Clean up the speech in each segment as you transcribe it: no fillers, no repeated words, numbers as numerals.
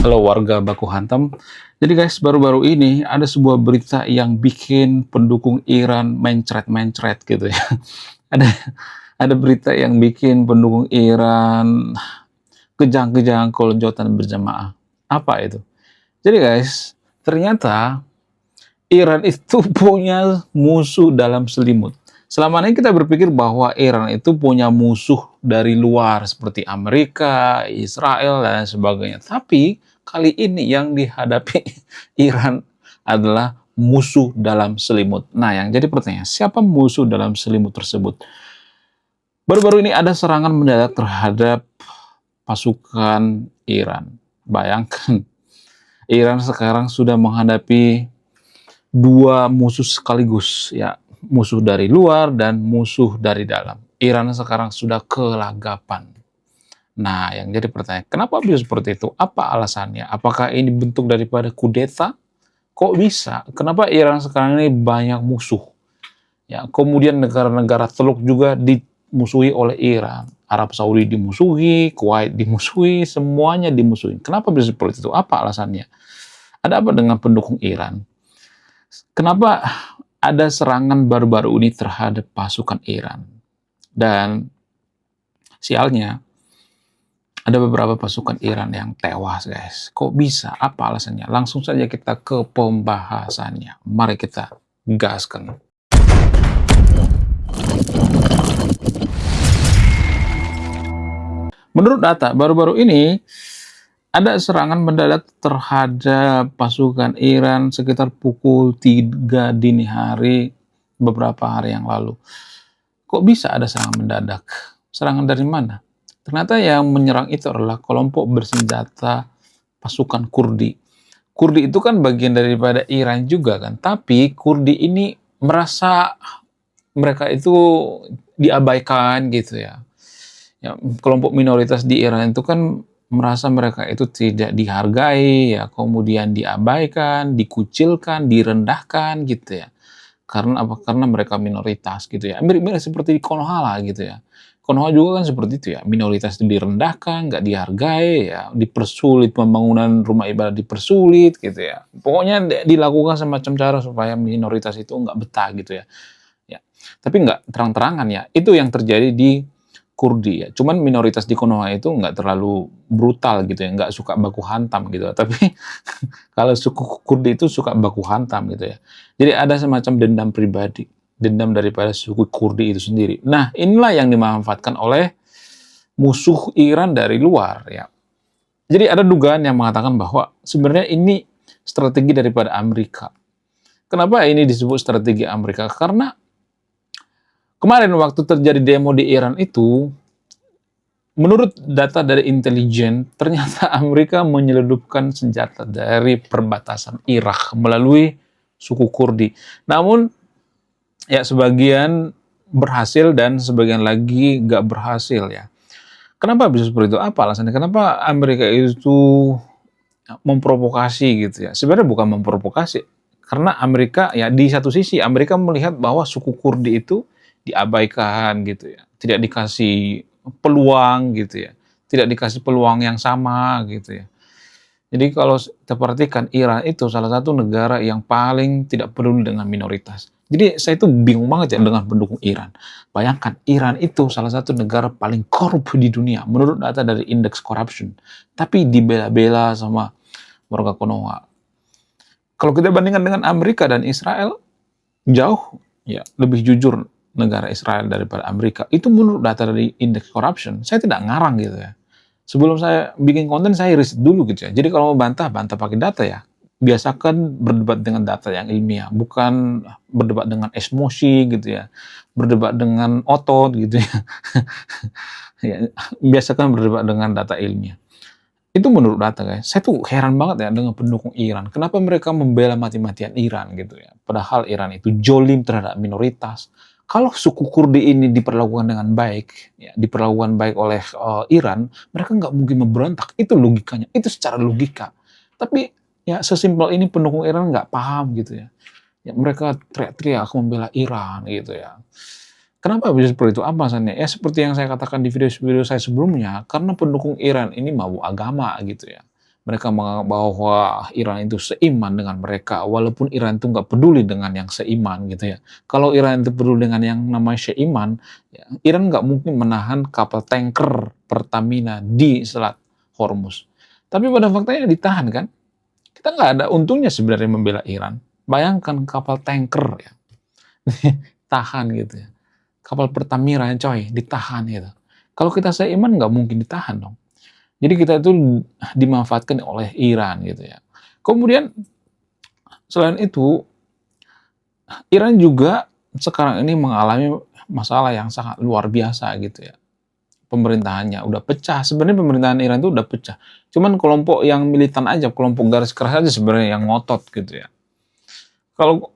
Halo warga baku hantam. Jadi guys, baru-baru ini ada sebuah berita yang bikin pendukung Iran mencret-mencret gitu ya. Ada ada berita yang bikin pendukung Iran kejang-kejang kelonjotan berjamaah. Apa itu? Jadi guys, ternyata Iran itu punya musuh dalam selimut. Selama ini kita berpikir bahwa Iran itu punya musuh dari luar seperti Amerika, Israel, dan sebagainya. Tapi kali ini yang dihadapi Iran adalah musuh dalam selimut. Nah, yang jadi pertanyaan, siapa musuh dalam selimut tersebut? Baru-baru ini ada serangan mendadak terhadap pasukan Iran. Bayangkan, Iran sekarang sudah menghadapi dua musuh sekaligus, ya, musuh dari luar dan musuh dari dalam. Iran sekarang sudah kelagapan. Nah, yang jadi pertanyaan, kenapa bisa seperti itu? Apa alasannya? Apakah ini bentuk daripada kudeta? Kok bisa? Kenapa Iran sekarang ini banyak musuh? Ya, kemudian negara-negara Teluk juga dimusuhi oleh Iran. Arab Saudi dimusuhi, Kuwait dimusuhi, semuanya dimusuhi. Kenapa bisa seperti itu? Apa alasannya? Ada apa dengan pendukung Iran? Kenapa ada serangan baru-baru ini terhadap pasukan Iran? Dan sialnya, ada beberapa pasukan Iran yang tewas, guys. Kok bisa? Apa alasannya? Langsung saja kita ke pembahasannya. Mari kita gaskan. Menurut data baru-baru ini, ada serangan mendadak terhadap pasukan Iran sekitar pukul 3 dini hari beberapa hari yang lalu. Kok bisa ada serangan mendadak? Serangan dari mana? Ternyata yang menyerang itu adalah kelompok bersenjata pasukan Kurdi. Kurdi itu kan bagian daripada Iran juga kan, tapi Kurdi ini merasa mereka itu diabaikan gitu ya. Ya, kelompok minoritas di Iran itu kan merasa mereka itu tidak dihargai, ya, kemudian diabaikan, dikucilkan, direndahkan gitu ya. Karena apa? Karena mereka minoritas gitu ya. Mirip-mirip seperti di Konoha lah gitu ya. Konoha juga kan seperti itu ya, minoritas itu direndahkan, nggak dihargai, ya, dipersulit pembangunan rumah ibadah dipersulit gitu ya. Pokoknya dilakukan semacam cara supaya minoritas itu nggak betah gitu ya. Ya, tapi nggak terang-terangan ya. Itu yang terjadi di Kurdi ya. Cuman minoritas di Konoha itu nggak terlalu brutal gitu ya, nggak suka baku hantam gitu. Tapi kalau suku Kurdi itu suka baku hantam gitu ya. Jadi ada semacam dendam pribadi, dendam daripada suku Kurdi itu sendiri. Nah, inilah yang dimanfaatkan oleh musuh Iran dari luar ya. Jadi ada dugaan yang mengatakan bahwa sebenarnya ini strategi daripada Amerika. Kenapa ini disebut strategi Amerika? Karena kemarin waktu terjadi demo di Iran itu, menurut data dari intelijen, ternyata Amerika menyelundupkan senjata dari perbatasan Irak melalui suku Kurdi. Namun, ya sebagian berhasil dan sebagian lagi nggak berhasil ya. Kenapa bisa seperti itu? Apa alasannya? Kenapa Amerika itu memprovokasi gitu ya? Sebenarnya bukan memprovokasi, karena Amerika ya di satu sisi Amerika melihat bahwa suku Kurdi itu diabaikan gitu ya, tidak dikasih peluang gitu ya, tidak dikasih peluang yang sama gitu ya. Jadi kalau kita perhatikan, Iran itu salah satu negara yang paling tidak peduli dengan minoritas. Jadi saya itu bingung banget ya dengan pendukung Iran. Bayangkan, Iran itu salah satu negara paling korup di dunia menurut data dari Indeks Corruption. Tapi dibela-bela sama warga Konoha. Kalau kita bandingkan dengan Amerika dan Israel, jauh ya lebih jujur negara Israel daripada Amerika. Itu menurut data dari Indeks Corruption. Saya tidak ngarang gitu ya. Sebelum saya bikin konten, saya riset dulu gitu ya. Jadi kalau mau bantah, bantah pakai data ya. Biasakan berdebat dengan data yang ilmiah, bukan berdebat dengan emosi gitu ya. Berdebat dengan otot gitu ya. Ya, biasakan berdebat dengan data ilmiah. Itu menurut data guys. Saya tuh heran banget ya dengan pendukung Iran. Kenapa mereka membela mati-matian Iran gitu ya. Padahal Iran itu jolim terhadap minoritas. Kalau suku Kurdi ini diperlakukan dengan baik, ya, diperlakukan baik oleh Iran, mereka nggak mungkin memberontak. Itu logikanya, itu secara logika. Tapi ya sesimpel ini pendukung Iran nggak paham gitu ya. Ya mereka teriak-teriak membela Iran gitu ya. Kenapa bisa seperti itu? Apa alasannya? Ya seperti yang saya katakan di video-video saya sebelumnya, karena pendukung Iran ini mabuk agama gitu ya. Mereka menganggap bahwa Iran itu seiman dengan mereka, walaupun Iran itu nggak peduli dengan yang seiman gitu ya. Kalau Iran itu peduli dengan yang namanya seiman, ya, Iran nggak mungkin menahan kapal tanker Pertamina di Selat Hormuz. Tapi pada faktanya ditahan kan? Kita nggak ada untungnya sebenarnya membela Iran. Bayangkan kapal tanker ya, tahan gitu ya. Kapal Pertamina coy, ditahan gitu. Kalau kita seiman nggak mungkin ditahan dong. Jadi kita itu dimanfaatkan oleh Iran gitu ya. Kemudian selain itu, Iran juga sekarang ini mengalami masalah yang sangat luar biasa gitu ya. Pemerintahannya udah pecah. Sebenarnya pemerintahan Iran itu udah pecah. Cuman kelompok yang militan aja, kelompok garis keras aja sebenarnya yang ngotot gitu ya. Kalau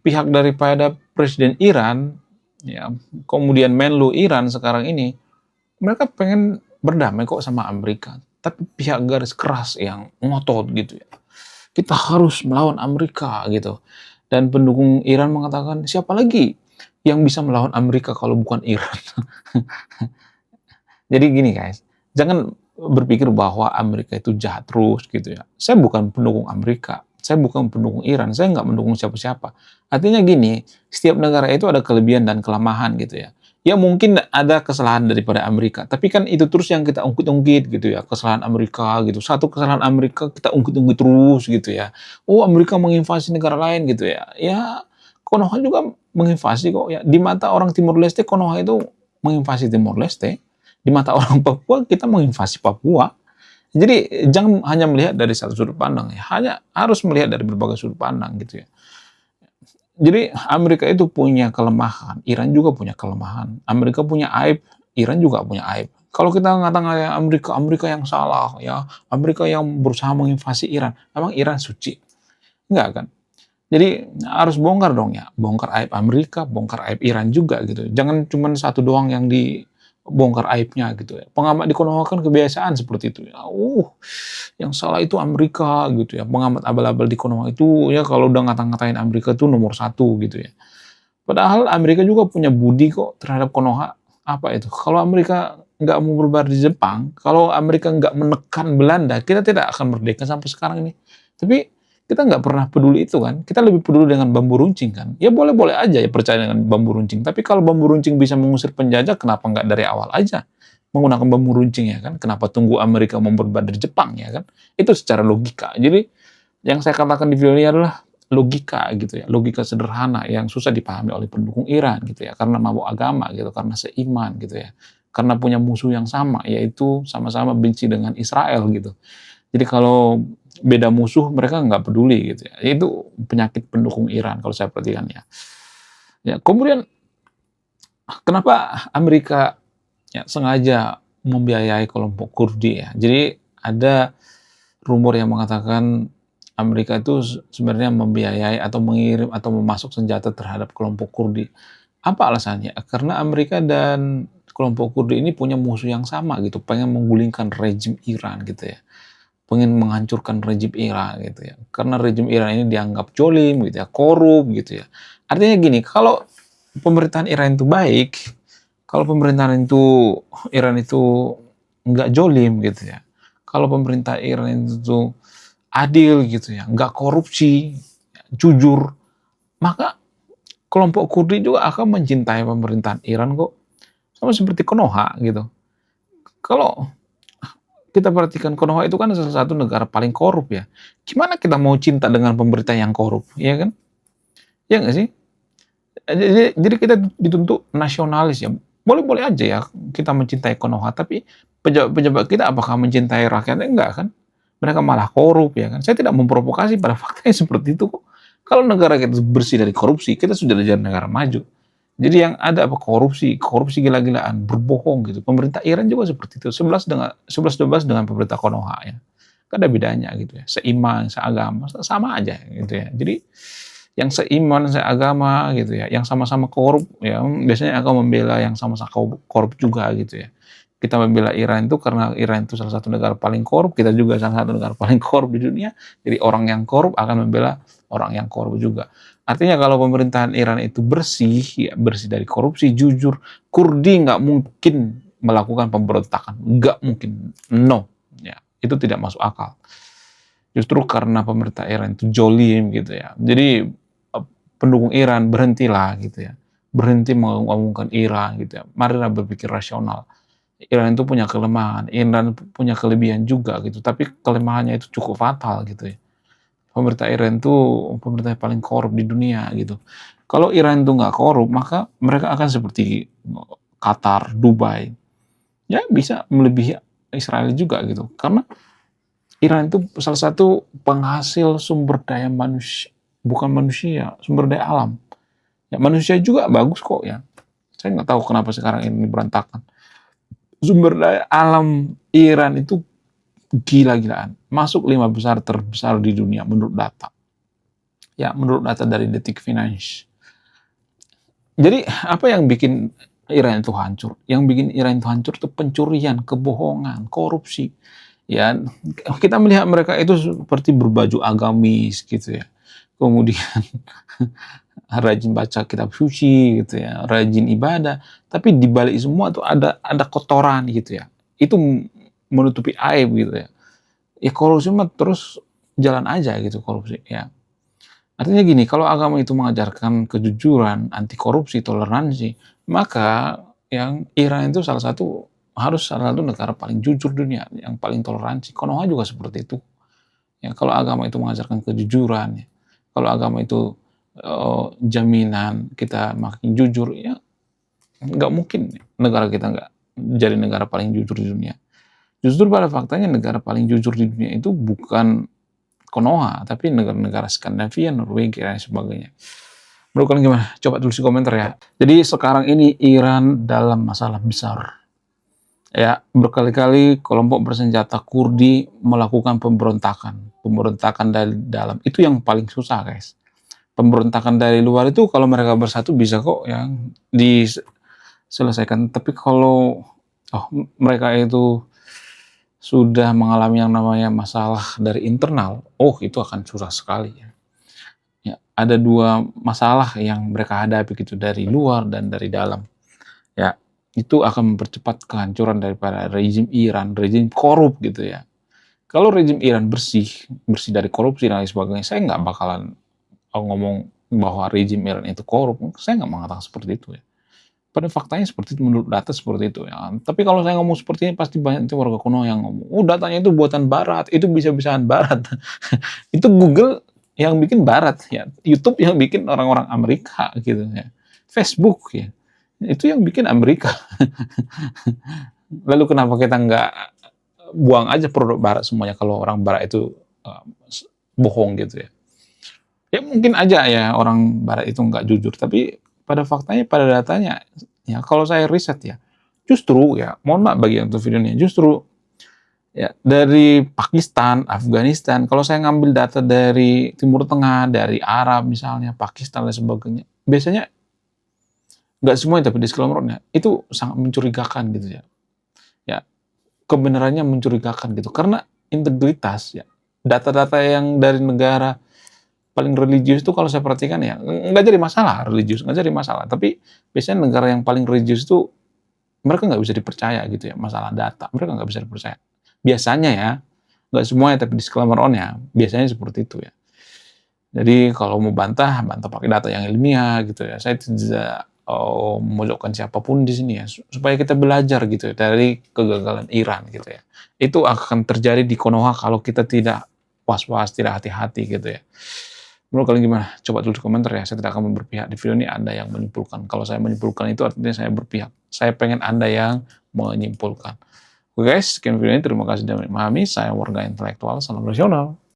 pihak daripada Presiden Iran, ya, kemudian Menlu Iran sekarang ini, mereka pengen berdamai kok sama Amerika. Tapi pihak garis keras yang ngotot gitu ya. Kita harus melawan Amerika gitu. Dan pendukung Iran mengatakan, siapa lagi yang bisa melawan Amerika kalau bukan Iran? Jadi gini guys, jangan berpikir bahwa Amerika itu jahat terus gitu ya. Saya bukan pendukung Amerika, saya bukan pendukung Iran, saya nggak mendukung siapa-siapa. Artinya gini, setiap negara itu ada kelebihan dan kelemahan gitu ya. Ya mungkin ada kesalahan daripada Amerika, tapi kan itu terus yang kita ungkit-ungkit gitu ya, kesalahan Amerika gitu. Satu kesalahan Amerika kita ungkit-ungkit terus gitu ya. Oh Amerika menginvasi negara lain gitu ya. Ya Konoha juga menginvasi kok ya. Di mata orang Timur Leste, Konoha itu menginvasi Timur Leste. Di mata orang Papua, kita menginvasi Papua. Jadi jangan hanya melihat dari satu sudut pandang ya, hanya harus melihat dari berbagai sudut pandang gitu ya. Jadi Amerika itu punya kelemahan, Iran juga punya kelemahan. Amerika punya aib, Iran juga punya aib. Kalau kita mengatakan Amerika, Amerika yang salah ya, Amerika yang berusaha menginvasi Iran, emang Iran suci? Enggak kan? Jadi harus bongkar dong ya, bongkar aib Amerika, bongkar aib Iran juga gitu. Jangan cuma satu doang yang dibongkar aibnya gitu ya. Pengamat di Konoha kan kebiasaan seperti itu ya. Yang salah itu Amerika gitu ya. Pengamat abal-abal di Konoha itu ya kalau udah ngata-ngatain Amerika itu nomor satu gitu ya. Padahal Amerika juga punya budi kok terhadap Konoha. Apa itu? Kalau Amerika nggak mau berbaris di Jepang, kalau Amerika nggak menekan Belanda, kita tidak akan merdeka sampai sekarang ini. Tapi kita nggak pernah peduli itu kan. Kita lebih peduli dengan bambu runcing kan. Ya boleh-boleh aja ya percaya dengan bambu runcing. Tapi kalau bambu runcing bisa mengusir penjajah, kenapa nggak dari awal aja menggunakan bambu runcing ya kan? Kenapa tunggu Amerika mau berbaris di Jepang ya kan? Itu secara logika. Jadi yang saya katakan di video ini adalah logika gitu ya, logika sederhana yang susah dipahami oleh pendukung Iran gitu ya, karena mabuk agama gitu, karena seiman gitu ya, karena punya musuh yang sama, yaitu sama-sama benci dengan Israel gitu. Jadi kalau beda musuh mereka nggak peduli gitu ya, itu penyakit pendukung Iran kalau saya perhatikan ya. Ya kemudian kenapa Amerika ya sengaja membiayai kelompok Kurdi ya? Jadi ada rumor yang mengatakan Amerika itu sebenarnya membiayai atau mengirim atau memasuk senjata terhadap kelompok Kurdi. Apa alasannya? Karena Amerika dan kelompok Kurdi ini punya musuh yang sama gitu, pengen menggulingkan rejim Iran gitu ya. Pengen menghancurkan rejim Iran gitu ya. Karena rejim Iran ini dianggap jolim gitu ya, korup gitu ya. Artinya gini, kalau pemerintahan Iran itu baik, kalau pemerintahan itu Iran itu nggak jolim gitu ya. Kalau pemerintah Iran itu adil gitu ya, nggak korupsi, jujur, maka kelompok Kurdi juga akan mencintai pemerintahan Iran kok. Sama seperti Konoha gitu. Kalau kita perhatikan Konoha itu kan salah satu negara paling korup ya. Gimana kita mau cinta dengan pemerintah yang korup, ya kan? Ya nggak sih? Jadi kita dituntut nasionalis ya. Boleh-boleh aja ya kita mencintai Konoha, tapi pejabat-pejabat kita apakah mencintai rakyatnya? Enggak kan? Mereka malah korup ya kan. Saya tidak memprovokasi, pada faktanya seperti itu kok. Kalau negara kita bersih dari korupsi, kita sudah jadi negara maju. Jadi yang ada apa korupsi gila-gilaan, berbohong gitu. Pemerintah Iran juga seperti itu. 11-12 dengan pemerintah Konoha ya. Gak ada bedanya gitu ya. Seiman, seagama, sama aja gitu ya. Jadi yang seiman, seagama gitu ya, yang sama-sama korup ya, biasanya akan membela yang sama-sama korup juga gitu ya. Kita membela Iran itu karena Iran itu salah satu negara paling korup, kita juga salah satu negara paling korup di dunia. Jadi orang yang korup akan membela orang yang korup juga. Artinya kalau pemerintahan Iran itu bersih, ya bersih dari korupsi, jujur, Kurdi nggak mungkin melakukan pemberontakan, nggak mungkin, no. Ya, Itu tidak masuk akal. Justru karena pemerintah Iran itu zolim gitu ya. Jadi pendukung Iran berhentilah gitu ya. Berhenti mengomongkan Iran gitu ya. Marilah berpikir rasional. Iran itu punya kelemahan, Iran punya kelebihan juga gitu. Tapi kelemahannya itu cukup fatal gitu ya. Pemerintah Iran itu pemerintah yang paling korup di dunia gitu. Kalau Iran itu nggak korup, maka mereka akan seperti Qatar, Dubai. Ya bisa melebihi Israel juga gitu. Karena Iran itu salah satu penghasil sumber daya manusia, bukan manusia, sumber daya alam. Ya, manusia juga bagus kok ya. Saya nggak tahu kenapa sekarang ini berantakan. Sumber daya alam Iran itu gila-gilaan. Masuk 5 besar terbesar di dunia menurut data. Ya, menurut data dari Detik Finance. Jadi, apa yang bikin Iran itu hancur? Yang bikin Iran itu hancur itu pencurian, kebohongan, korupsi. Ya, kita melihat mereka itu seperti berbaju agamis gitu ya. Kemudian rajin baca kitab suci gitu ya, rajin ibadah, tapi di balik semua tuh ada kotoran gitu ya. Itu menutupi aib gitu ya. Ya korupsi mah terus jalan aja gitu korupsi ya. Artinya gini, kalau agama itu mengajarkan kejujuran, anti korupsi, toleransi, maka yang Iran itu harus salah satu negara paling jujur dunia, yang paling toleransi. Konoha juga seperti itu. Ya, kalau agama itu mengajarkan kejujuran, ya, kalau agama itu jaminan kita makin jujur, ya nggak mungkin negara kita nggak jadi negara paling jujur di dunia. Justru pada faktanya negara paling jujur di dunia itu bukan Konoha, tapi negara-negara Skandinavia, Norwegia, dan sebagainya. Menurut kalian gimana? Coba tulis di komentar ya. Jadi sekarang ini Iran dalam masalah besar. Ya, berkali-kali kelompok bersenjata Kurdi melakukan pemberontakan. Pemberontakan dari dalam. Itu yang paling susah, guys. Pemberontakan dari luar itu kalau mereka bersatu bisa kok yang diselesaikan. Tapi kalau mereka itu sudah mengalami yang namanya masalah dari internal, itu akan susah sekali ya. Ya, ada 2 masalah yang mereka hadapi gitu dari luar dan dari dalam. Ya, itu akan mempercepat kehancuran daripada rezim Iran, rezim korup gitu ya. Kalau rezim Iran bersih dari korupsi dan lain sebagainya, saya nggak bakalan ngomong bahwa rezim Iran itu korup. Saya nggak mengatakan seperti itu ya. Pada faktanya seperti itu, menurut data seperti itu ya. Tapi kalau saya ngomong seperti ini pasti banyak itu warga kuno yang ngomong, datanya itu buatan barat, itu bisa-bisaan barat. Itu Google yang bikin barat ya, YouTube yang bikin orang-orang Amerika gitu ya. Facebook ya, itu yang bikin Amerika. Lalu kenapa kita nggak buang aja produk barat semuanya kalau orang barat itu bohong gitu ya. Ya mungkin aja ya orang barat itu nggak jujur, tapi pada faktanya, pada datanya, ya kalau saya riset ya, justru ya, mohon maaf bagi yang nonton videonya, justru ya dari Pakistan, Afghanistan, kalau saya ngambil data dari Timur Tengah, dari Arab misalnya, Pakistan dan sebagainya, biasanya nggak semuanya tapi disclaimer-nya itu sangat mencurigakan gitu ya. Ya, kebenarannya mencurigakan gitu karena integritas ya. Data-data yang dari negara paling religius itu kalau saya perhatikan ya nggak jadi masalah religius, nggak jadi masalah. Tapi biasanya negara yang paling religius itu mereka nggak bisa dipercaya gitu ya, masalah data mereka nggak bisa dipercaya. Biasanya ya, nggak semuanya tapi disclaimer on-nya biasanya seperti itu ya. Jadi kalau mau bantah pakai data yang ilmiah gitu ya. Saya tidak memojokkan siapapun di sini ya, supaya kita belajar gitu ya dari kegagalan Iran gitu ya. Itu akan terjadi di Konoha kalau kita tidak was-was, tidak hati-hati gitu ya. Menurut kalian gimana? Coba tulis di komentar ya. Saya tidak akan berpihak di video ini. Anda yang menyimpulkan. Kalau saya menyimpulkan itu artinya saya berpihak. Saya pengen Anda yang menyimpulkan. Oke guys, sekian video ini. Terima kasih sudah memahami. Saya warga intelektual, salam rasional.